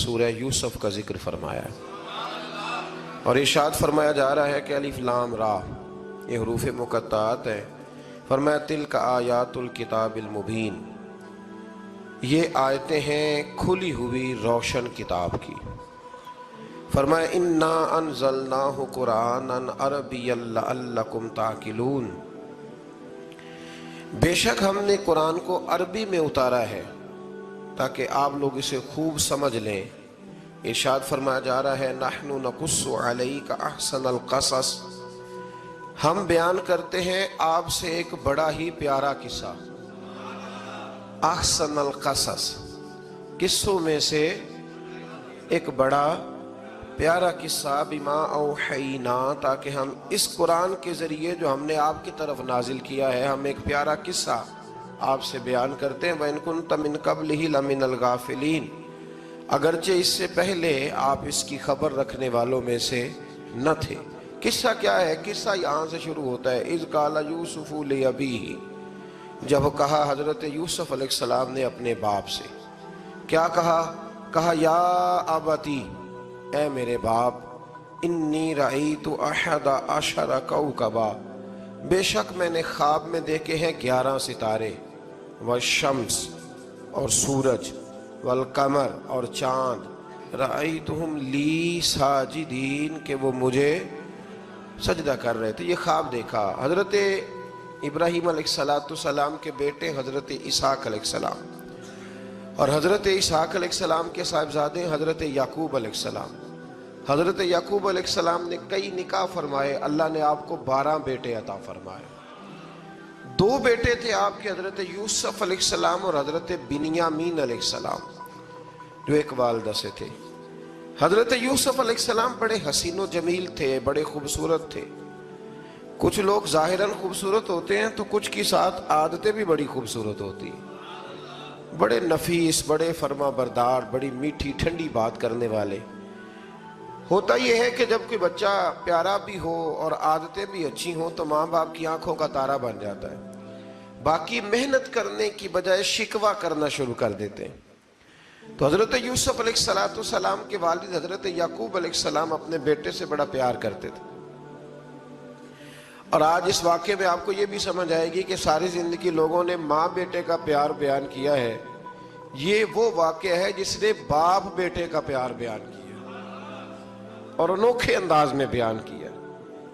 سورہ یوسف کا ذکر فرمایا ہے اور ارشاد فرمایا جا رہا ہے کہ الف لام را یہ حروف مقطعات ہیں. فرمایا تلک آیات الکتاب المبین، یہ آیتیں ہیں کھلی ہوئی روشن کتاب کی. فرمایا انا انزلناہ قرآنا عربیا لعلکم تعقلون، بے شک ہم نے قرآن کو عربی میں اتارا ہے تاکہ آپ لوگ اسے خوب سمجھ لیں. ارشاد فرمایا جا رہا ہے نحن نقص علیک احسن القصص، ہم بیان کرتے ہیں آپ سے ایک بڑا ہی پیارا قصہ. احسن القصص، قصوں میں سے ایک بڑا پیارا قصہ. بما اوحینا، تاکہ ہم اس قرآن کے ذریعے جو ہم نے آپ کی طرف نازل کیا ہے، ہم ایک پیارا قصہ آپ سے بیان کرتے ہیں. وَإِن كُنتَ مِن قَبْلِهِ لَمِنَ الْغَافِلِينَ، اگرچہ اس سے پہلے آپ اس کی خبر رکھنے والوں میں سے نہ تھے. قصہ کیا ہے؟ قصہ یہاں سے شروع ہوتا ہے. اذ قال یوسف لأبیہ، جب کہا حضرت یوسف علیہ السلام نے اپنے باپ سے. کیا کہا یا ابتی، اے میرے باپ، انی رأیت احد عشر کوکبا، بے شک میں نے خواب میں دیکھے ہیں 11 ستارے. والشمس، اور سورج، والقمر، اور چاند. رأیتہم لی ساجدین، کہ وہ مجھے سجدہ کر رہے تھے. یہ خواب دیکھا. حضرت ابراہیم علیہ السلام کے بیٹے حضرت اسحاق علیہ السلام، اور حضرت اسحاق علیہ السلام کے صاحبزادے حضرت یعقوب علیہ السلام. حضرت یعقوب علیہ السلام نے کئی نکاح فرمائے. اللہ نے آپ کو 12 بیٹے عطا فرمائے. 2 بیٹے تھے آپ کے، حضرت یوسف علیہ السلام اور حضرت بنیامین علیہ السلام، جو ایک والدہ سے تھے. حضرت یوسف علیہ السلام بڑے حسین و جمیل تھے، بڑے خوبصورت تھے. کچھ لوگ ظاہراً خوبصورت ہوتے ہیں تو کچھ کی ساتھ عادتیں بھی بڑی خوبصورت ہوتی ہیں. بڑے نفیس، بڑے فرما بردار، بڑی میٹھی ٹھنڈی بات کرنے والے. ہوتا یہ ہے کہ جب کوئی بچہ پیارا بھی ہو اور عادتیں بھی اچھی ہوں تو ماں باپ کی آنکھوں کا تارا بن جاتا ہے. باقی محنت کرنے کی بجائے شکوہ کرنا شروع کر دیتے ہیں. تو حضرت یوسف علیہ السلام کے والد حضرت یعقوب علیہ السلام اپنے بیٹے سے بڑا پیار کرتے تھے. اور آج اس واقعے میں آپ کو یہ بھی سمجھ آئے گی کہ ساری زندگی لوگوں نے ماں بیٹے کا پیار بیان کیا ہے. یہ وہ واقعہ ہے جس نے باپ بیٹے کا پیار بیان کیا اور انوکھے انداز میں بیان کیا.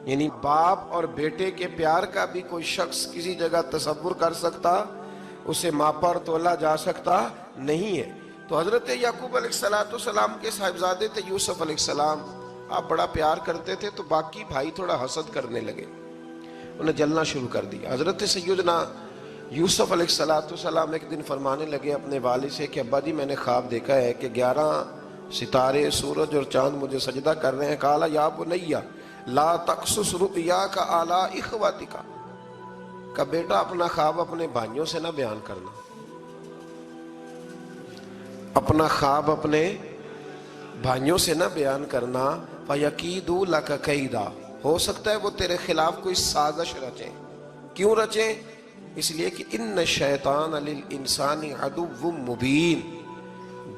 یعنی باپ اور بیٹے کے پیار کا بھی کوئی شخص کسی جگہ تصور کر سکتا، اسے ماپا اور تولا جا سکتا نہیں ہے. تو حضرت یعقوب علیہ السلام کے صاحبزادے تھے یوسف علیہ السلام. آپ بڑا پیار کرتے تھے تو باقی بھائی تھوڑا حسد کرنے لگے، انہیں جلنا شروع کر دیا. حضرت سیدنا یوسف علیہ السلام ایک دن فرمانے لگے اپنے والد سے کہ ابا جی میں نے خواب دیکھا ہے کہ 11 ستارے، سورج اور چاند مجھے سجدہ کر رہے ہیں. قال یا بنی لا تقصص رؤیاک علی اخواتک، کہ بیٹا اپنا خواب اپنے بھائیوں سے نہ بیان کرنا، اپنا خواب اپنے بھائیوں سے نہ بیان کرنا. فَيَكِيدُوا لَكَ كَيْدًا، ہو سکتا ہے وہ تیرے خلاف کوئی سازش رچیں. کیوں رچیں؟ اس لیے کہ ان الشیطان للانسان عدو مبین،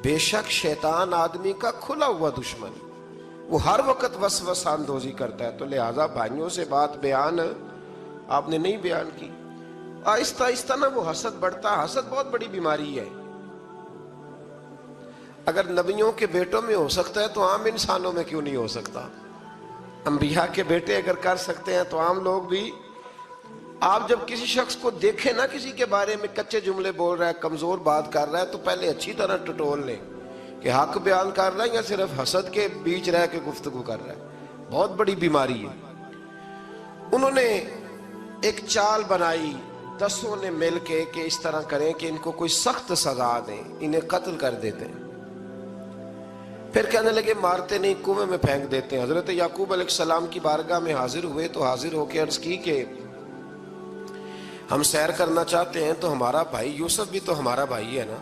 بے شک شیطان آدمی کا کھلا ہوا دشمن، وہ ہر وقت وسوسہ اندوزی کرتا ہے. تو لہٰذا بھائیوں سے بات بیان آپ نے نہیں بیان کی. آہستہ آہستہ نہ وہ حسد بڑھتا. حسد بہت بڑی بیماری ہے. اگر نبیوں کے بیٹوں میں ہو سکتا ہے تو عام انسانوں میں کیوں نہیں ہو سکتا؟ انبیاء کے بیٹے اگر کر سکتے ہیں تو عام لوگ بھی. آپ جب کسی شخص کو دیکھیں نا کسی کے بارے میں کچے جملے بول رہا ہے، کمزور بات کر رہا ہے، تو پہلے اچھی طرح ٹٹول لیں کہ حق بیان کر رہا ہے یا صرف حسد کے بیچ رہ کے گفتگو کر رہا ہے. بہت بڑی بیماری ہے. انہوں نے ایک چال بنائی 10 نے مل کے کہ اس طرح کریں کہ ان کو کوئی سخت سزا دیں، انہیں قتل کر دیتے ہیں. پھر کہنے لگے مارتے نہیں، کنویں میں پھینک دیتے ہیں. حضرت یعقوب علیہ السلام کی بارگاہ میں حاضر ہوئے تو حاضر ہو کے عرض کی کہ ہم سیر کرنا چاہتے ہیں تو ہمارا بھائی یوسف بھی تو ہمارا بھائی ہے نا،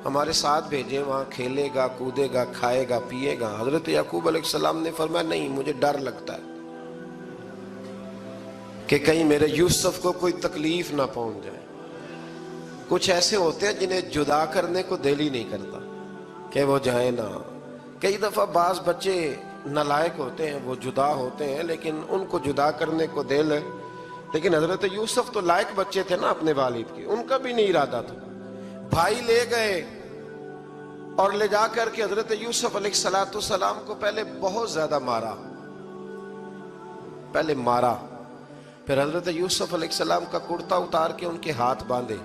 ہمارے ساتھ بھیجیں، وہاں کھیلے گا، کودے گا، کھائے گا، پیے گا. حضرت یعقوب علیہ السلام نے فرمایا نہیں، مجھے ڈر لگتا ہے کہ کہیں میرے یوسف کو کوئی تکلیف نہ پہنچ جائے. کچھ ایسے ہوتے ہیں جنہیں جدا کرنے کو دل ہی نہیں کرتا. کہ وہ جائیں نہ. کئی دفعہ بعض بچے نالائق ہوتے ہیں, وہ جدا ہوتے ہیں, لیکن ان کو جدا کرنے کو دل ہے. لیکن حضرت یوسف تو لائق بچے تھے نا اپنے والد کے, ان کا بھی نہیں ارادہ تھا. بھائی لے گئے اور لے جا کر کے حضرت یوسف علیہ السلام کو پہلے بہت زیادہ مارا. پھر حضرت یوسف علیہ السلام کا کرتا اتار کے ان کے ہاتھ باندھے.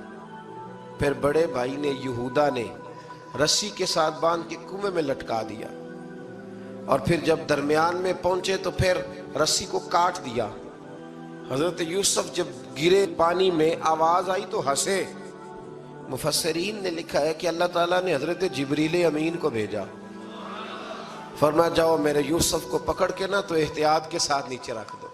پھر بڑے بھائی نے یہودا نے رسی کے ساتھ باندھ کے کنویں میں لٹکا دیا. اور پھر جب درمیان میں پہنچے تو پھر رسی کو کاٹ دیا. حضرت یوسف جب گرے پانی میں آواز آئی تو ہنسے. مفسرین نے لکھا ہے کہ اللہ تعالیٰ نے حضرت جبریل امین کو بھیجا, فرمایا جاؤ میرے یوسف کو پکڑ کے نا تو احتیاط کے ساتھ نیچے رکھ دو.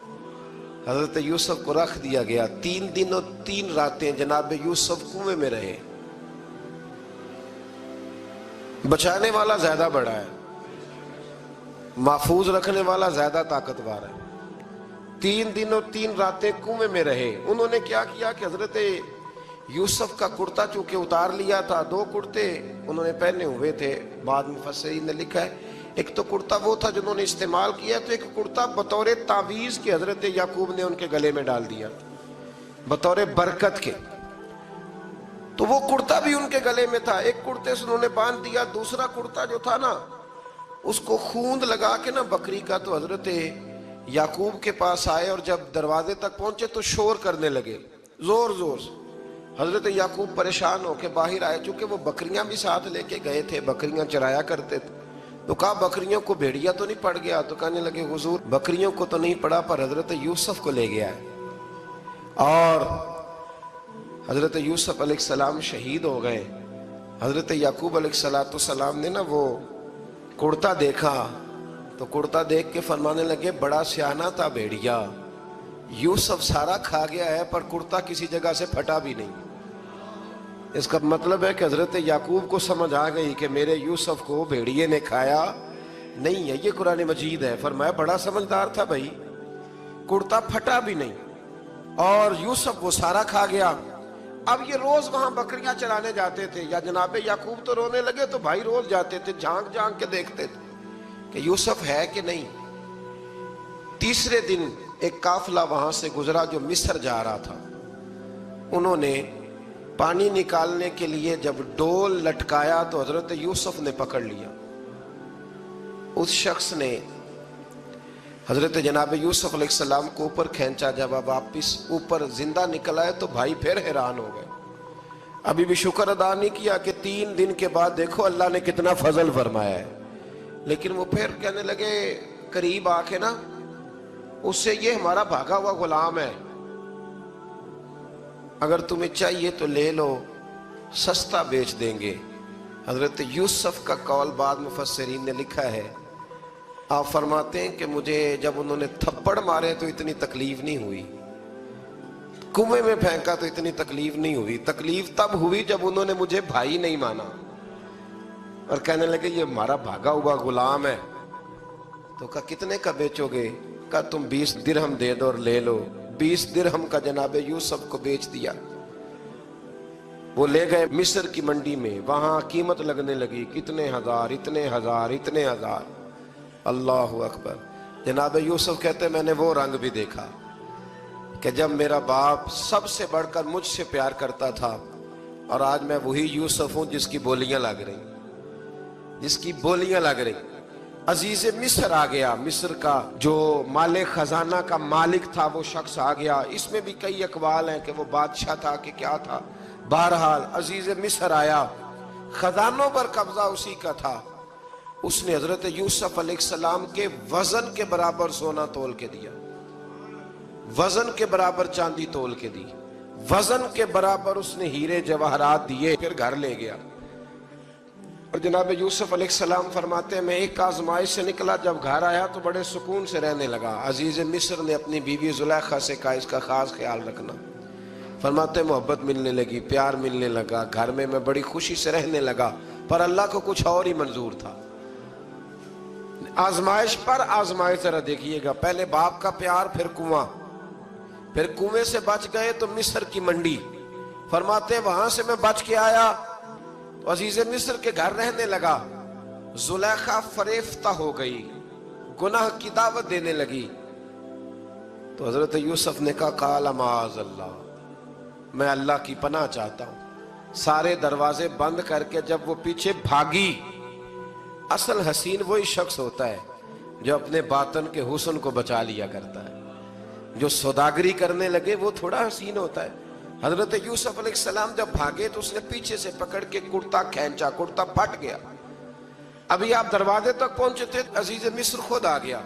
حضرت یوسف کو رکھ دیا گیا. 3 دن اور 3 راتیں جناب یوسف کنویں میں رہے. بچانے والا زیادہ بڑا ہے, محفوظ رکھنے والا زیادہ طاقتور ہے. 3 دن اور 3 راتیں کنویں میں رہے. انہوں نے کیا کیا کہ حضرت یوسف کا کرتا چونکہ اتار لیا تھا, 2 کرتے انہوں نے پہنے ہوئے تھے. بعد مفسرین نے لکھا ہے ایک تو کرتا وہ تھا جنہوں نے استعمال کیا, تو ایک کرتا بطور تعویذ کے حضرت یعقوب نے ان کے گلے میں ڈال دیا بطور برکت کے. تو وہ کرتا بھی ان کے گلے میں تھا. ایک کرتے سے انہوں نے باندھ دیا. دوسرا کرتا جو تھا نا اس کو خوند لگا کے نا بکری کا, تو حضرت یعقوب کے پاس آئے اور جب دروازے تک پہنچے تو شور کرنے لگے زور زور سے. حضرت یعقوب پریشان ہو کے باہر آئے, چونکہ وہ بکریاں بھی ساتھ لے کے گئے تھے, بکریاں چرایا کرتے تھے. تو کہا بکریوں کو بھیڑیا تو نہیں پڑ گیا؟ تو کہنے لگے حضور بکریوں کو تو نہیں پڑا, پر حضرت یوسف کو لے گیا ہے. اور حضرت یوسف علیہ السلام شہید ہو گئے. حضرت یعقوب علیہ السلام نے نا وہ کرتا دیکھا تو کرتا دیکھ کے فرمانے لگے بڑا سیانہ تھا بھیڑیا, یوسف سارا کھا گیا ہے پر کرتا کسی جگہ سے پھٹا بھی نہیں. اس کا مطلب ہے کہ حضرت یعقوب کو سمجھ آ گئی کہ میرے یوسف کو بھیڑیے نے کھایا نہیں ہے. یہ قرآن مجید ہے. فرمایا بڑا سمجھدار تھا بھائی, کرتا پھٹا بھی نہیں اور یوسف وہ سارا کھا گیا. اب یہ روز وہاں بکریاں چرانے جاتے تھے. یا جناب یعقوب تو رونے لگے تو بھائی روز جاتے تھے, جھانک جھانک کے دیکھتے تھے کہ یوسف ہے کہ نہیں. تیسرے دن ایک قافلہ وہاں سے گزرا جو مصر جا رہا تھا. انہوں نے پانی نکالنے کے لیے جب ڈول لٹکایا تو حضرت یوسف نے پکڑ لیا. اس شخص نے حضرت جناب یوسف علیہ السلام کو اوپر کھینچا. جب اب واپس اوپر زندہ نکل آئے تو بھائی پھر حیران ہو گئے. ابھی بھی شکر ادا نہیں کیا کہ 3 دن کے بعد دیکھو اللہ نے کتنا فضل فرمایا ہے. لیکن وہ پھر کہنے لگے قریب آ کے نا اس سے یہ ہمارا بھاگا ہوا غلام ہے, اگر تمہیں چاہیے تو لے لو, سستا بیچ دیں گے. حضرت یوسف کا قول بعد مفسرین نے لکھا ہے, آپ فرماتے ہیں کہ مجھے جب انہوں نے تھپڑ مارے تو اتنی تکلیف نہیں ہوئی, کنویں میں پھینکا تو اتنی تکلیف نہیں ہوئی. تکلیف تب ہوئی جب انہوں نے مجھے بھائی نہیں مانا اور کہنے لگے یہ ہمارا بھاگا ہوا غلام ہے. تو کہا کتنے کا بیچو گے؟ کہا تم 20 درہم دے دو اور لے لو. 20 درہم کا جناب یوسف کو بیچ دیا. وہ لے گئے مصر کی منڈی میں, وہاں قیمت لگنے لگی کتنے ہزار, اتنے ہزار, اتنے ہزار. اللہ اکبر. جناب یوسف کہتے میں نے وہ رنگ بھی دیکھا کہ جب میرا باپ سب سے بڑھ کر مجھ سے پیار کرتا تھا اور آج میں وہی یوسف ہوں جس کی بولیاں لگ رہی, جس کی بولیاں لگ رہی. عزیز مصر آ گیا, مصر کا جو مال خزانہ کا مالک تھا وہ شخص آ گیا. اس میں بھی کئی اقوال ہیں کہ وہ بادشاہ تھا کہ کیا تھا. بہرحال عزیز مصر آیا, خزانوں پر قبضہ اسی کا تھا. اس نے حضرت یوسف علیہ السلام کے وزن کے برابر سونا تول کے دیا, وزن کے برابر چاندی تول کے دی, وزن کے برابر اس نے ہیرے جواہرات دیے. پھر گھر لے گیا. اور جناب یوسف علیہ السلام فرماتے ہیں میں ایک آزمائش سے نکلا, جب گھر آیا تو بڑے سکون سے رہنے لگا. عزیز مصر نے اپنی بیوی زلیخا سے کہا اس کا خاص خیال رکھنا. فرماتے محبت ملنے لگی, پیار ملنے لگا, گھر میں بڑی خوشی سے رہنے لگا. پر اللہ کو کچھ اور ہی منظور تھا. آزمائش پر آزمائش ذرا دیکھیے گا, پہلے باپ کا پیار, پھر کنواں, پھر کنویں سے بچ گئے تو مصر کی منڈی. فرماتے ہیں وہاں سے میں بچ کے آیا تو عزیز مصر کے گھر رہنے لگا. زلیخا فریفتہ ہو گئی، گناہ کی دعوت دینے لگی، تو حضرت یوسف نے کہا قال معاذ اللہ، میں اللہ کی پناہ چاہتا ہوں۔ سارے دروازے بند کر کے جب وہ پیچھے بھاگی، اصل حسین وہی شخص ہوتا ہے جو اپنے باطن کے حسن کو بچا لیا کرتا ہے۔ جو سوداگری کرنے لگے وہ تھوڑا حسین ہوتا ہے۔ حضرت یوسف علیہ السلام جب بھاگے تو اس نے پیچھے سے پکڑ کے کرتا کھینچا، کرتا پھٹ گیا۔ ابھی آپ دروازے تک پہنچے تھے، عزیز مصر خود آ گیا۔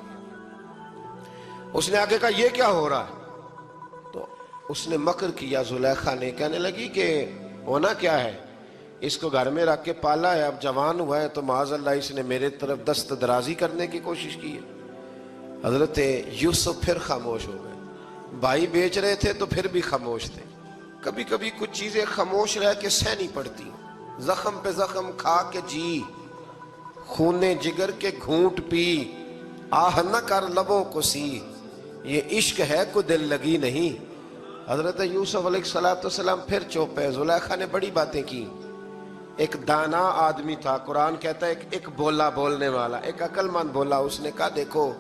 اس نے آگے کہا یہ کیا ہو رہا ہے؟ تو اس نے مکر کیا، زلیخا نے، کہنے لگی کہ ہونا کیا ہے، اس کو گھر میں رکھ کے پالا ہے، اب جوان ہوا ہے تو معاذ اللہ اس نے میرے طرف دست درازی کرنے کی کوشش کی ہے۔ حضرت یوسف پھر خاموش ہو گئے۔ بھائی بیچ رہے تھے تو پھر بھی خاموش تھے۔ کبھی کبھی کچھ چیزیں خاموش رہ کے سہنی پڑتی، زخم پہ زخم کھا کے جی، خون جگر کے گھونٹ پی، آہ نہ کر لبوں کو سی، یہ عشق ہے کو دل لگی نہیں۔ حضرت یوسف علیہ السلام پھر چپ ہے۔ زلیخا نے بڑی باتیں کی۔ ایک دانا آدمی تھا، قرآن کہتا ہے ایک بولا بولنے والا، ایک عقل مند بولا۔ اس نے کہا دیکھو،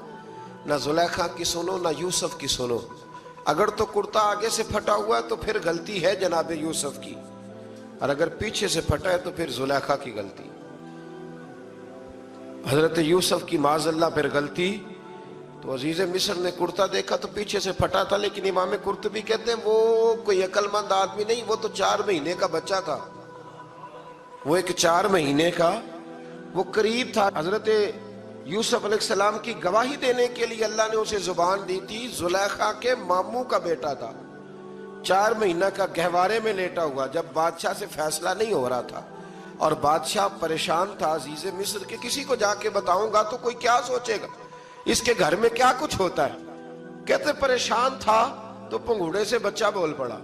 نہ زلیخا کی سنو نہ یوسف کی سنو، اگر تو کرتا آگے سے پھٹا ہوا ہے تو پھر غلطی ہے جناب یوسف کی، اور اگر پیچھے سے پھٹا ہے تو پھر زلیخا کی غلطی۔ حضرت یوسف کی معاذ اللہ پھر غلطی، تو عزیز مصر نے کرتا دیکھا تو پیچھے سے پھٹا تھا، لیکن امام قرطبی کہتے ہیں وہ کوئی عقل مند آدمی نہیں، وہ تو 4 مہینے کا بچہ تھا، وہ ایک 4 مہینے کا، وہ قریب تھا۔ حضرت یوسف علیہ السلام کی گواہی دینے کے لیے اللہ نے اسے زبان دی تھی، زلیخا کے ماموں کا بیٹا تھا، 4 مہینہ کا گہوارے میں لیٹا ہوا، جب بادشاہ سے فیصلہ نہیں ہو رہا تھا اور بادشاہ پریشان تھا عزیز مصر کہ کسی کو جا کے بتاؤں گا تو کوئی کیا سوچے گا، اس کے گھر میں کیا کچھ ہوتا ہے۔ کہتے پریشان تھا تو پنگوڑے سے بچہ بول پڑا،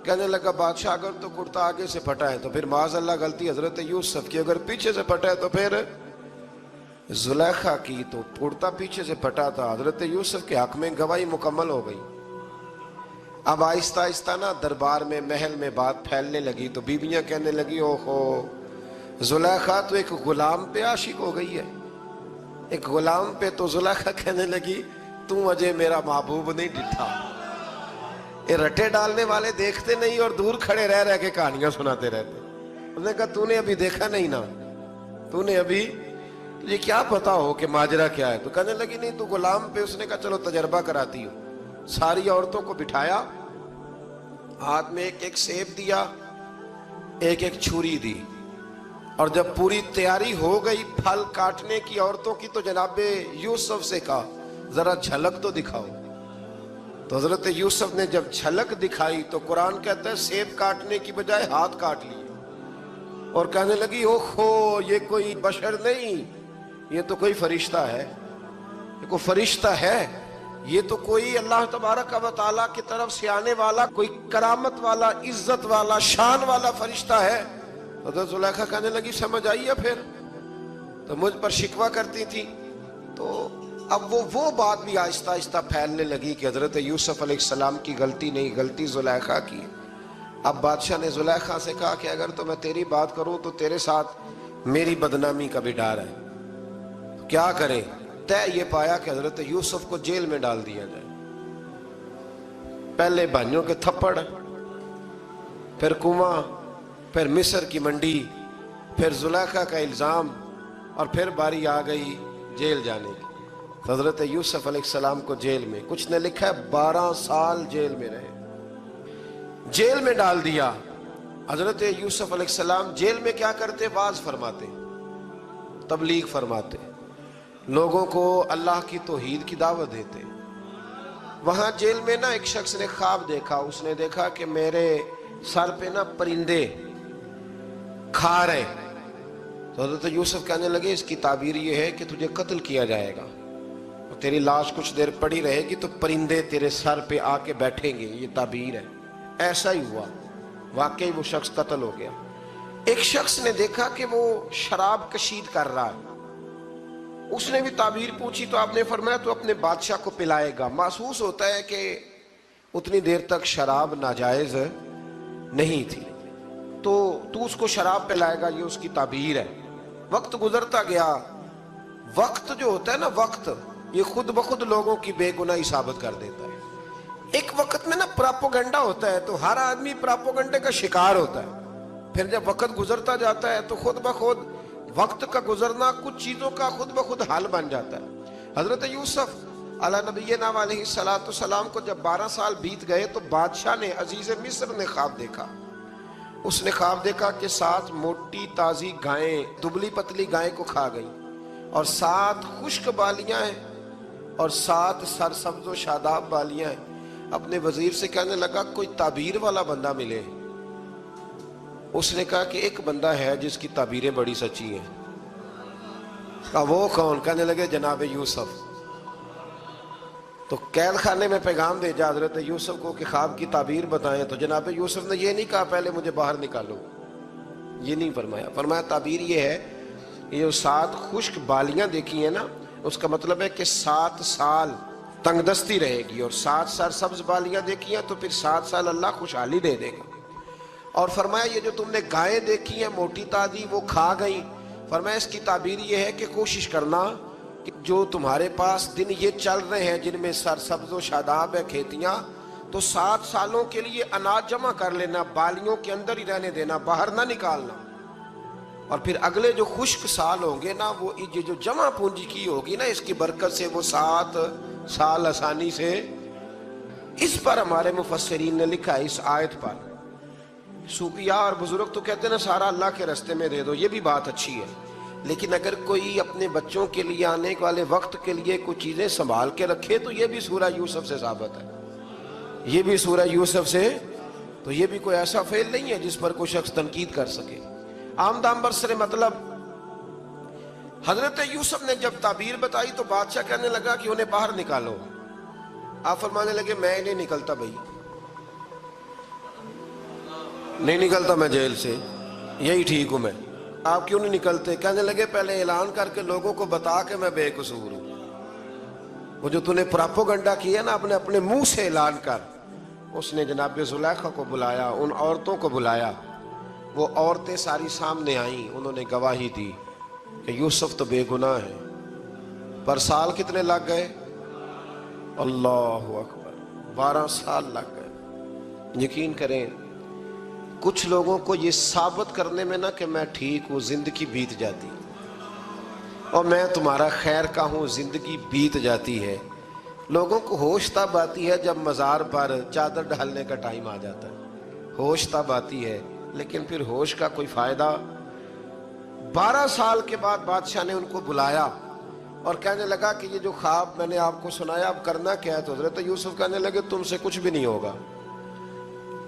کہنے لگا بادشاہ اگر تو کرتا آگے سے پھٹا ہے تو پھر معاذ اللہ غلطی حضرت یوسف کی، اگر پیچھے سے پھٹا ہے تو پھر زلیخا کی، تو کرتا پیچھے سے پھٹا تھا۔ حضرت یوسف کے حق میں گواہی مکمل ہو گئی۔ اب آہستہ آہستہ نا دربار میں محل میں بات پھیلنے لگی، تو بیویاں کہنے لگی اوہو زلیخا تو ایک غلام پہ عاشق ہو گئی ہے، ایک غلام پہ۔ تو زلیخا کہنے لگی تم اجے میرا محبوب نہیں ڈٹھا۔ یہ رٹے ڈالنے والے دیکھتے نہیں اور دور کھڑے رہ رہ کے کہانیاں سناتے رہتے۔ اس نے کہا تو نے ابھی دیکھا نہیں نا، تو نے ابھی، تجھے کیا پتا ہو کہ ماجرا کیا ہے؟ تو کہنے لگی نہیں تو غلام پہ۔ اس نے کہا چلو تجربہ کراتی ہوں۔ ساری عورتوں کو بٹھایا، ہاتھ میں ایک ایک سیب دیا، ایک ایک چھری دی، اور جب پوری تیاری ہو گئی پھل کاٹنے کی عورتوں کی، تو جناب یوسف سے کہا ذرا جھلک تو دکھاؤ۔ تو حضرت یوسف نے جب جھلک دکھائی تو قرآن کہتا ہے سیب کاٹنے کی بجائے ہاتھ کاٹ لیے، اور کہنے لگی اوہو یہ کوئی بشر نہیں، یہ تو کوئی فرشتہ ہے، یہ کوئی فرشتہ ہے، یہ تو کوئی اللہ تبارک و تعالیٰ کی طرف سے آنے والا کوئی کرامت والا، عزت والا، شان والا فرشتہ ہے۔ حضرت زلیخا کہنے لگی سمجھ آئی ہے پھر تو مجھ پر شکوہ کرتی تھی۔ تو اب وہ بات بھی آہستہ آہستہ پھیلنے لگی کہ حضرت یوسف علیہ السلام کی غلطی نہیں، غلطی زلیخا کی۔ اب بادشاہ نے زلیخا سے کہا کہ اگر تو میں تیری بات کروں تو تیرے ساتھ میری بدنامی کا بھی ڈر ہے، تو کیا کرے؟ طے یہ پایا کہ حضرت یوسف کو جیل میں ڈال دیا جائے۔ پہلے بھائیوں کے تھپڑ، پھر کنواں، پھر مصر کی منڈی، پھر زلیخا کا الزام، اور پھر باری آ گئی جیل جانے کی۔ حضرت یوسف علیہ السلام کو جیل میں، کچھ نے لکھا ہے 12 سال جیل میں رہے، جیل میں ڈال دیا۔ حضرت یوسف علیہ السلام جیل میں کیا کرتے؟ واعظ فرماتے، تبلیغ فرماتے، لوگوں کو اللہ کی توحید کی دعوت دیتے۔ وہاں جیل میں نا ایک شخص نے خواب دیکھا، اس نے دیکھا کہ میرے سر پہ نا پرندے کھا رہے۔ تو حضرت یوسف کہنے لگے اس کی تعبیر یہ ہے کہ تجھے قتل کیا جائے گا، اور تیری لاش کچھ دیر پڑی رہے گی تو پرندے تیرے سر پہ آ کے بیٹھیں گے، یہ تعبیر ہے۔ ایسا ہی ہوا، واقعی وہ شخص قتل ہو گیا۔ ایک شخص نے دیکھا کہ وہ شراب کشید کر رہا ہے، اس نے بھی تعبیر پوچھی تو آپ نے فرمایا تو اپنے بادشاہ کو پلائے گا۔ محسوس ہوتا ہے کہ اتنی دیر تک شراب ناجائز نہیں تھی، تو اس کو شراب پلائے گا، یہ اس کی تعبیر ہے۔ وقت گزرتا گیا. وقت جو ہوتا ہے نا، وقت یہ خود بخود لوگوں کی بے گناہی ثابت کر دیتا ہے. ایک وقت میں نا پراپوگنڈا ہوتا ہے تو ہر آدمی پراپوگنڈے کا شکار ہوتا ہے. پھر جب وقت گزرتا جاتا ہے تو خود بخود وقت کا گزرنا کچھ چیزوں کا خود بخود حل بن جاتا ہے. حضرت یوسف علی نبینا علیہ السلام کو جب 12 سال بیت گئے تو بادشاہ نے، عزیز مصر نے خواب دیکھا. اس نے خواب دیکھا کہ 7 موٹی تازی گائیں دبلی پتلی گائیں کو کھا گئی، اور 7 خشک بالیاں ہیں اور 7 سرسبز و شاداب بالیاں ہیں. اپنے وزیر سے کہنے لگا کوئی تعبیر والا بندہ ملے. اس نے کہا کہ ایک بندہ ہے جس کی تعبیریں بڑی سچی ہیں. کہا وہ کون؟ کہنے لگے جناب یوسف. تو قید خانے میں پیغام بھیجا حضرت یوسف کو کہ خواب کی تعبیر بتائیں. تو جناب یوسف نے یہ نہیں کہا پہلے مجھے باہر نکالو، یہ نہیں فرمایا. فرمایا تعبیر یہ ہے، یہ جو 7 خشک بالیاں دیکھی ہیں نا، اس کا مطلب ہے کہ 7 سال تنگ دستی رہے گی، اور 7 سرسبز بالیاں دیکھی ہیں تو پھر 7 سال اللہ خوشحالی دے دے گا. اور فرمایا یہ جو تم نے گائیں دیکھی ہیں موٹی تازی وہ کھا گئیں، فرمایا اس کی تعبیر یہ ہے کہ کوشش کرنا کہ جو تمہارے پاس دن یہ چل رہے ہیں جن میں سرسبز و شاداب ہے کھیتیاں، تو 7 سالوں کے لیے اناج جمع کر لینا، بالیوں کے اندر ہی رہنے دینا، باہر نہ نکالنا. اور پھر اگلے جو خشک سال ہوں گے نا، وہ یہ جو جمع پونجی کی ہوگی نا، اس کی برکت سے وہ 7 سال آسانی سے. اس پر ہمارے مفسرین نے لکھا ہے، اس آیت پر صوفیاء اور بزرگ تو کہتے ہیں نا سارا اللہ کے راستے میں دے دو، یہ بھی بات اچھی ہے، لیکن اگر کوئی اپنے بچوں کے لیے آنے والے وقت کے لیے کچھ چیزیں سنبھال کے رکھے تو یہ بھی سورہ یوسف سے ثابت ہے. یہ بھی سورہ یوسف سے، تو یہ بھی کوئی ایسا فعل نہیں ہے جس پر کوئی شخص تنقید کر سکے. آمدام برسر مطلب حضرت یوسف نے جب تعبیر بتائی تو بادشاہ کہنے لگا کہ انہیں باہر نکالو. آپ فرمانے لگے میں نہیں نکلتا بھائی، نہیں نکلتا میں جیل سے، یہی ٹھیک ہوں میں. آپ کیوں نہیں نکلتے؟ کہنے لگے پہلے اعلان کر کے لوگوں کو بتا کہ میں بے قصور ہوں. وہ جو تو نے پراپوگنڈا کیا نا اپنے منہ سے اعلان کر. اس نے جناب زلیخا کو بلایا، ان عورتوں کو بلایا، وہ عورتیں ساری سامنے آئیں، انہوں نے گواہی دی کہ یوسف تو بے گناہ ہے. پر سال کتنے لگ گئے؟ اللہ اکبر، 12 سال لگ گئے. یقین کریں کچھ لوگوں کو یہ ثابت کرنے میں نا کہ میں ٹھیک ہوں زندگی بیت جاتی، اور میں تمہارا خیر کا ہوں زندگی بیت جاتی ہے. لوگوں کو ہوش تب آتی ہے جب مزار پر چادر ڈالنے کا ٹائم آ جاتا ہے، ہوش تب آتی ہے، لیکن پھر ہوش کا کوئی فائدہ. 12 سال کے بعد بادشاہ نے ان کو بلایا اور کہنے لگا کہ یہ جو خواب میں نے آپ کو سنایا اب کرنا کیا ہے؟ تو حضرت یوسف کہنے لگے تم سے کچھ بھی نہیں ہوگا،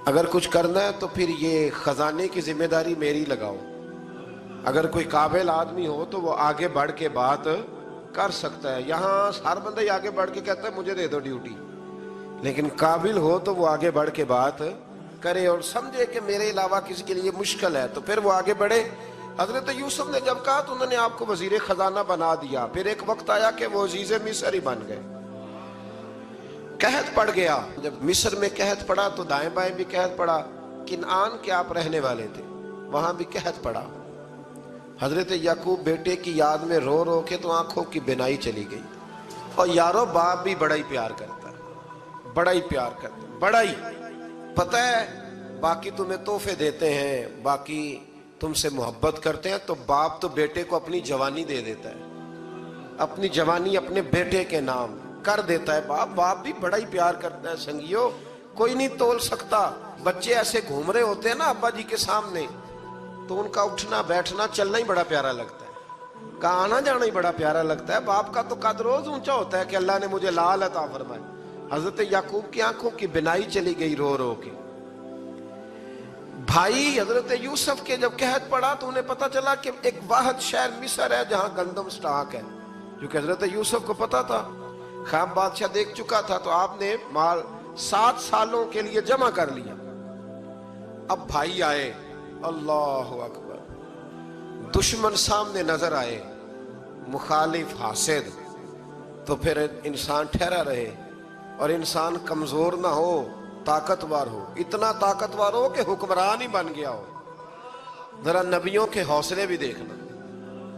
اگر کچھ کرنا ہے تو پھر یہ خزانے کی ذمہ داری میری لگاؤ. اگر کوئی قابل آدمی ہو تو وہ آگے بڑھ کے بات کر سکتا ہے. یہاں ہر بندہ ہی آگے بڑھ کے کہتا ہے مجھے دے دو ڈیوٹی، لیکن قابل ہو تو وہ آگے بڑھ کے بات کرے اور سمجھے کہ میرے علاوہ کسی کے لیے مشکل ہے تو پھر وہ آگے بڑھے. حضرت یوسف نے جب کہا تو انہوں نے آپ کو وزیر خزانہ بنا دیا. پھر ایک وقت آیا کہ وہ عزیز مصر ہی بن گئے. قحط پڑ گیا، جب مصر میں قحط پڑا تو دائیں بائیں بھی قحط پڑا. کنعان کے آپ رہنے والے تھے، وہاں بھی قحط پڑا. حضرت یعقوب بیٹے کی یاد میں رو رو کے تو آنکھوں کی بینائی چلی گئی. اور یارو باپ بھی بڑا ہی پیار کرتا ہے، بڑا ہی پیار کرتا ہے، بڑا ہی. پتہ ہے باقی تمہیں تحفے دیتے ہیں، باقی تم سے محبت کرتے ہیں، تو باپ تو بیٹے کو اپنی جوانی دے دیتا ہے، اپنی جوانی اپنے بیٹے کے نام کر دیتا ہے. باپ بھی بڑا ہی پیار کرتا ہے. سنگیو کوئی نہیں تول سکتا. بچے ایسے گھوم رہے ہوتے ہیں نا ابا جی کے سامنے تو ان کا اٹھنا بیٹھنا چلنا ہی بڑا پیارا لگتا ہے، کا آنا جانا ہی بڑا پیارا لگتا ہے. باپ کا تو قد روز اونچا ہوتا ہے کہ اللہ نے مجھے لال عطا فرمائے. حضرت یعقوب کی آنکھوں کی بینائی چلی گئی رو رو کے. بھائی حضرت یوسف کے جب قحط پڑا تو انہیں پتا چلا کہ ایک واحد شہر مصر ہے جہاں گندم سٹاک ہے، جو کہ حضرت یوسف کو پتا تھا. خواب بادشاہ دیکھ چکا تھا تو آپ نے مال 7 سالوں کے لیے جمع کر لیا. اب بھائی آئے، اللہ اکبر، دشمن سامنے نظر آئے، مخالف حاسد، تو پھر انسان ٹھہرا رہے اور انسان کمزور نہ ہو، طاقتور ہو. اتنا طاقتور ہو کہ حکمران ہی بن گیا ہو. ذرا نبیوں کے حوصلے بھی دیکھنا.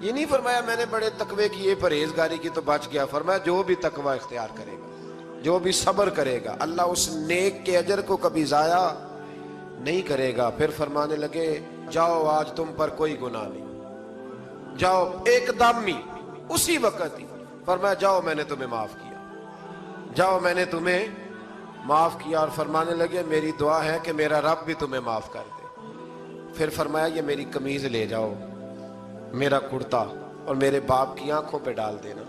یہ نہیں فرمایا میں نے بڑے تقوی کیے پرہیزگاری کی تو بچ گیا، فرمایا جو بھی تقوی اختیار کرے گا، جو بھی صبر کرے گا، اللہ اس نیک کے اجر کو کبھی ضائع نہیں کرے گا۔ پھر فرمانے لگے جاؤ آج تم پر کوئی گناہ نہیں، جاؤ ایک دم ہی اسی وقت ہی فرمایا جاؤ میں نے تمہیں معاف کیا، جاؤ میں نے تمہیں معاف کیا۔ اور فرمانے لگے میری دعا ہے کہ میرا رب بھی تمہیں معاف کر دے۔ پھر فرمایا یہ میری قمیض لے جاؤ، میرا کرتا، اور میرے باپ کی آنکھوں پہ ڈال دینا،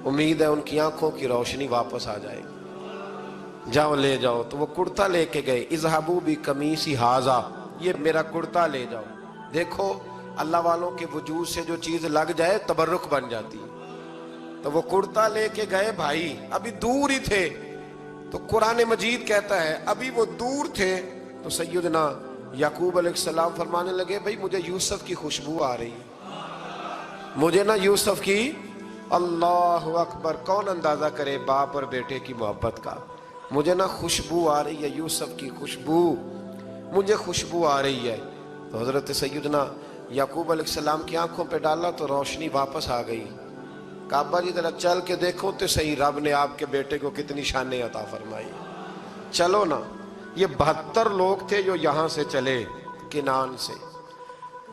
امید ہے ان کی آنکھوں کی روشنی واپس آ جائے گی، جاؤ لے جاؤ۔ تو وہ کرتا لے کے گئے، اذهبوا بقمیصی ھذا، یہ میرا کرتا لے جاؤ۔ دیکھو اللہ والوں کے وجود سے جو چیز لگ جائے تبرک بن جاتی ہے۔ تو وہ کرتا لے کے گئے بھائی، ابھی دور ہی تھے، تو قرآن مجید کہتا ہے ابھی وہ دور تھے تو سیدنا یعقوب علیہ السلام فرمانے لگے بھئی مجھے یوسف کی خوشبو آ رہی ہے، مجھے نا یوسف کی، اللہ اکبر، کون اندازہ کرے باپ اور بیٹے کی محبت کا، مجھے نا خوشبو آ رہی ہے، یوسف کی خوشبو، مجھے خوشبو آ رہی ہے۔ تو حضرت سیدنا یعقوب علیہ السلام کی آنکھوں پہ ڈالا تو روشنی واپس آ گئی۔ کعبہ جی ذرا چل کے دیکھو تو صحیح رب نے آپ کے بیٹے کو کتنی شانیں عطا فرمائی۔ چلو نا، یہ 72 لوگ تھے جو یہاں سے چلے کنان سے،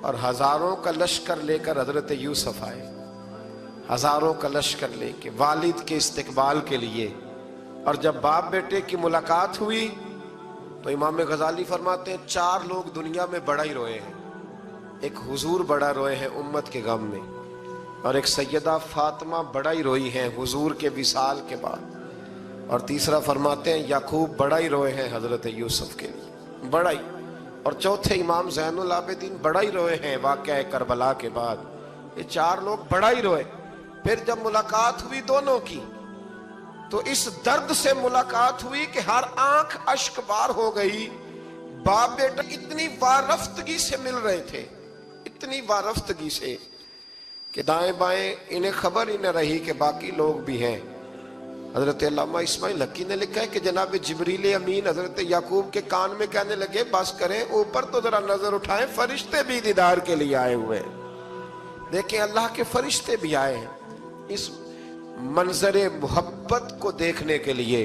اور ہزاروں کا لشکر لے کر حضرت یوسف آئے، ہزاروں کا لشکر لے کے والد کے استقبال کے لیے۔ اور جب باپ بیٹے کی ملاقات ہوئی تو امام غزالی فرماتے ہیں 4 لوگ دنیا میں بڑا ہی روئے ہیں، ایک حضور بڑا روئے ہیں امت کے غم میں، اور ایک سیدہ فاطمہ بڑا ہی روئی ہیں حضور کے وصال کے بعد، اور تیسرا فرماتے ہیں یعقوب بڑا ہی روئے ہیں حضرت یوسف کے لیے، بڑا ہی، اور چوتھے امام زین العابدین بڑا ہی روئے ہیں واقعہ کربلا کے بعد۔ یہ 4 لوگ بڑا ہی روئے۔ پھر جب ملاقات ہوئی دونوں کی تو اس درد سے ملاقات ہوئی کہ ہر آنکھ اشک بار ہو گئی۔ باپ بیٹا اتنی وارفتگی سے مل رہے تھے، اتنی وارفتگی سے کہ دائیں بائیں انہیں خبر ہی نہ رہی کہ باقی لوگ بھی ہیں۔ حضرت علامہ اسماعیل حقی نے لکھا ہے کہ جناب جبریل امین حضرت یعقوب کے کان میں کہنے لگے بس کریں، اوپر تو ذرا نظر اٹھائیں، فرشتے بھی دیدار کے لیے آئے ہوئے ہیں۔ دیکھیں اللہ کے فرشتے بھی آئے ہیں اس منظر محبت کو دیکھنے کے لیے۔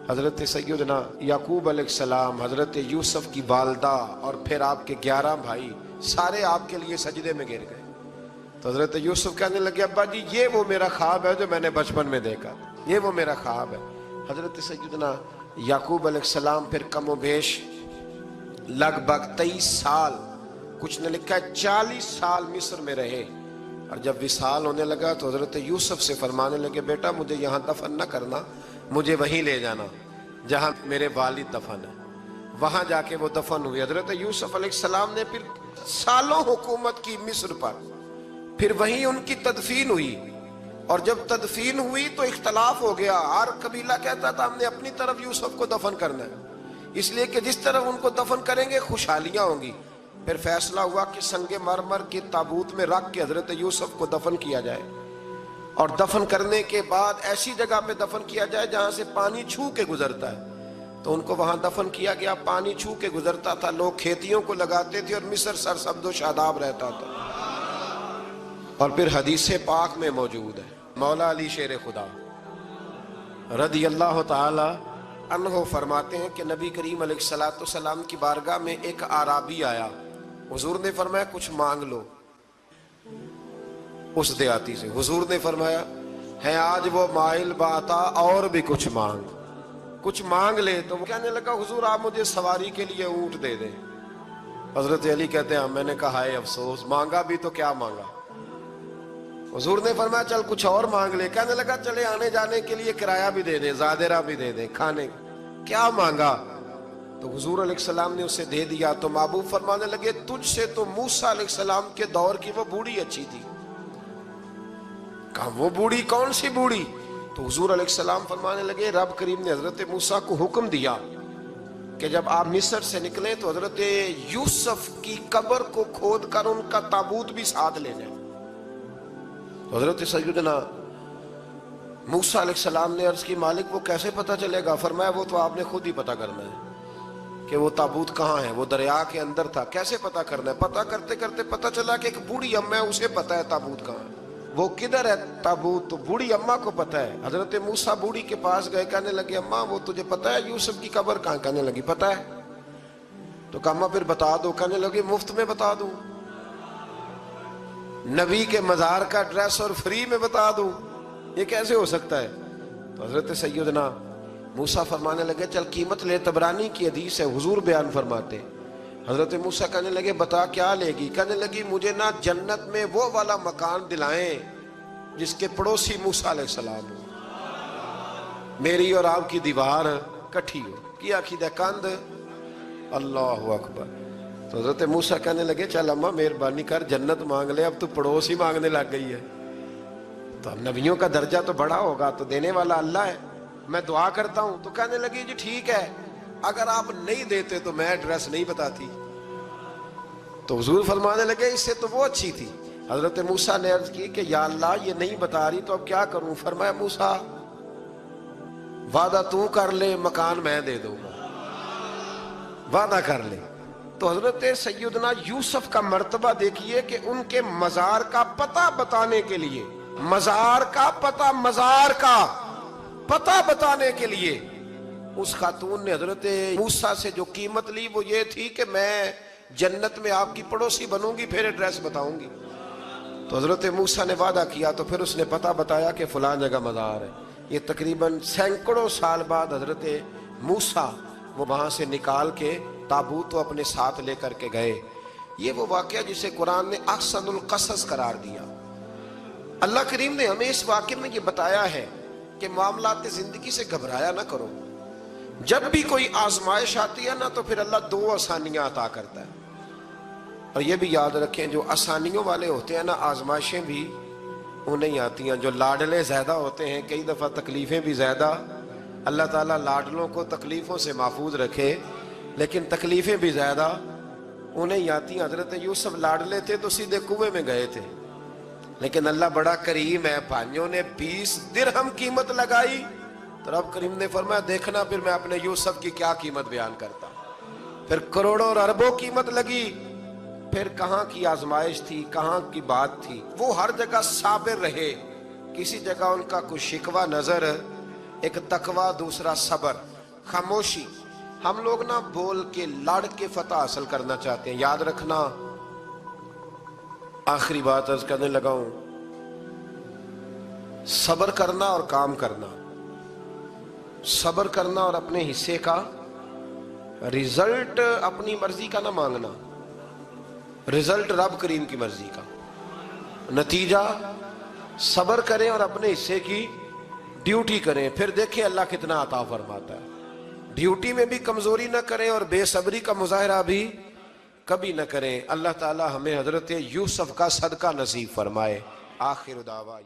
حضرت سیدنا یعقوب علیہ السلام، حضرت یوسف کی والدہ، اور پھر آپ کے 11 بھائی سارے آپ کے لیے سجدے میں گر گئے۔ تو حضرت یوسف کہنے لگے ابا جی یہ وہ میرا خواب ہے جو میں نے بچپن میں دیکھا، یہ وہ میرا خواب ہے۔ حضرت سیدنا یعقوب علیہ السلام پھر کم و بیش لگ بھگ 23 سال، کچھ نے لکھا ہے 40 سال مصر میں رہے، اور جب وصال ہونے لگا تو حضرت یوسف سے فرمانے لگے بیٹا مجھے یہاں دفن نہ کرنا، مجھے وہیں لے جانا جہاں میرے والد دفن ہے۔ وہاں جا کے وہ دفن ہوئے۔ حضرت یوسف علیہ السلام نے پھر سالوں حکومت کی مصر پر، پھر وہیں ان کی تدفین ہوئی، اور جب تدفین ہوئی تو اختلاف ہو گیا، ہر قبیلہ کہتا تھا ہم نے اپنی طرف یوسف کو دفن کرنا ہے، اس لیے کہ جس طرف ان کو دفن کریں گے خوشحالیاں ہوں گی۔ پھر فیصلہ ہوا کہ سنگ مرمر کے تابوت میں رکھ کے حضرت یوسف کو دفن کیا جائے، اور دفن کرنے کے بعد ایسی جگہ پہ دفن کیا جائے جہاں سے پانی چھو کے گزرتا ہے۔ تو ان کو وہاں دفن کیا گیا، پانی چھو کے گزرتا تھا، لوگ کھیتیوں کو لگاتے تھے، اور مصر سرسبز و شاداب رہتا تھا۔ اور پھر حدیث پاک میں موجود ہے، مولا علی شیر خدا رضی اللہ تعالی عنہ فرماتے ہیں کہ نبی کریم علیہ السلام کی بارگاہ میں ایک اعرابی آیا، حضور نے فرمایا کچھ مانگ لو اس دیہاتی سے۔ حضور نے فرمایا ہے آج وہ مائل باتا، اور بھی کچھ مانگ لے۔ تو وہ کہنے لگا حضور آپ مجھے سواری کے لیے اونٹ دے دیں۔ حضرت علی کہتے ہیں میں نے کہا ہے افسوس، مانگا بھی تو کیا مانگا۔ حضور نے فرمایا چل کچھ اور مانگ لے۔ کہنے لگا چلے آنے جانے کے لیے کرایہ بھی دے دیں، زادرہ بھی دے دیں، کھانے کیا مانگا؟ تو حضور علیہ السلام نے اسے دے دیا۔ تو محبوب فرمانے لگے تجھ سے تو موسیٰ علیہ السلام کے دور کی وہ بوڑھی اچھی تھی۔ کہا وہ بوڑھی کون سی بوڑھی؟ تو حضور علیہ السلام فرمانے لگے رب کریم نے حضرت موسیٰ کو حکم دیا کہ جب آپ مصر سے نکلیں تو حضرت یوسف کی قبر کو کھود کر ان کا تابوت بھی ساتھ لے جائیں۔ تو حضرت سیدنا موسیٰ علیہ السلام نے عرض کی مالک وہ کیسے پتہ چلے گا؟ فرمایا وہ تو آپ نے خود ہی پتہ کرنا ہے۔ کہ وہ تابوت کہاں ہے، وہ دریا کے اندر تھا، کیسے پتہ کرنا ہے؟ پتہ کرتے کرتے پتہ چلا کہ ایک بوڑھی اماں ہے، اسے پتہ ہے تابوت کہاں ہے، وہ کدھر ہے تابوت، تو بوڑھی اماں کو پتہ ہے۔ حضرت موسیٰ بوڑھی کے پاس گئے، کہنے لگے اماں وہ تجھے پتہ ہے یوسف کی قبر کہاں؟ کہنے لگی پتہ ہے۔ تو کہا اماں پھر بتا دو، کہنے لگے مفت میں بتا دوں، نبی کے مزار کا ایڈریس اور فری میں بتا دوں، یہ کیسے ہو سکتا ہے؟ تو حضرت سیدنا موسیٰ فرمانے لگے چل قیمت لے، طبرانی کی حدیث ہے، حضور بیان فرماتے۔ حضرت موسیٰ کہنے لگے بتا کیا لے گی؟ کہنے لگی مجھے نا جنت میں وہ والا مکان دلائیں جس کے پڑوسی موسیٰ علیہ السلام ہو، میری اور آپ کی دیوار کٹھی ہو، کیا عقیدہ کند، اللہ اکبر۔ تو حضرت موسیٰ کہنے لگے چل اماں مہربانی کر جنت مانگ لے، اب تو پڑوس ہی مانگنے لگ گئی ہے، تو نبیوں کا درجہ تو بڑا ہوگا، تو دینے والا اللہ ہے، میں دعا کرتا ہوں۔ تو کہنے لگی جی ٹھیک ہے، اگر آپ نہیں دیتے تو میں ایڈریس نہیں بتاتی۔ تو حضور فرمانے لگے اس سے تو وہ اچھی تھی۔ حضرت موسیٰ نے عرض کی کہ یا اللہ یہ نہیں بتا رہی تو اب کیا کروں؟ فرمایا موسیٰ وعدہ تو کر لے، مکان میں دے دوں گا، وعدہ کر لے۔ تو حضرت سیدنا یوسف کا مرتبہ دیکھیے کہ ان کے مزار کا پتہ بتانے کے لیے، مزار کا پتہ بتانے کے لیے اس خاتون نے حضرت موسیٰ سے جو قیمت لی وہ یہ تھی کہ میں جنت میں آپ کی پڑوسی بنوں گی، پھر ایڈریس بتاؤں گی۔ تو حضرت موسیٰ نے وعدہ کیا، تو پھر اس نے پتہ بتایا کہ فلاں جگہ مزار ہے۔ یہ تقریباً سینکڑوں سال بعد حضرت موسیٰ وہ وہاں سے نکال کے تابوت کو اپنے ساتھ لے کر کے گئے۔ یہ وہ واقعہ جسے قرآن نے احسن القصص قرار دیا۔ اللہ کریم نے ہمیں اس واقعے میں یہ بتایا ہے کہ معاملات زندگی سے گھبرایا نہ کرو، جب بھی کوئی آزمائش آتی ہے نا تو پھر اللہ دو آسانیاں عطا کرتا ہے، اور یہ بھی یاد رکھیں جو آسانیوں والے ہوتے ہیں نا آزمائشیں بھی انہیں آتی ہیں، جو لاڈلے زیادہ ہوتے ہیں کئی دفعہ تکلیفیں بھی زیادہ۔ اللہ تعالیٰ لاڈلوں کو تکلیفوں سے محفوظ رکھے، لیکن تکلیفیں بھی زیادہ انہیں آتی ہیں۔ حضرت یوسف لاڈلے تھے تو سیدھے کنویں میں گئے تھے، لیکن اللہ بڑا کریم ہے، بھائیوں نے 20 درہم قیمت لگائی تو رب کریم نے فرمایا دیکھنا پھر میں اپنے یوسف کی کیا قیمت بیان کرتا ہوں۔ پھر کروڑوں اور اربوں قیمت لگی، پھر کہاں کی آزمائش تھی، کہاں کی بات تھی، وہ ہر جگہ صابر رہے، کسی جگہ ان کا کوئی شکوہ نظر، ایک تقوی، دوسرا صبر، خاموشی۔ ہم لوگ نہ بول کے لڑ کے فتح حاصل کرنا چاہتے ہیں، یاد رکھنا۔ آخری بات عرض کرنے لگا ہوں، صبر کرنا اور کام کرنا، صبر کرنا اور اپنے حصے کا رزلٹ اپنی مرضی کا نہ مانگنا، رزلٹ رب کریم کی مرضی کا، نتیجہ صبر کریں اور اپنے حصے کی ڈیوٹی کریں، پھر دیکھیں اللہ کتنا عطا فرماتا ہے۔ ڈیوٹی میں بھی کمزوری نہ کریں اور بے صبری کا مظاہرہ بھی کبھی نہ کریں۔ اللہ تعالی ہمیں حضرت یوسف کا صدقہ نصیب فرمائے۔ آخر دعویٰ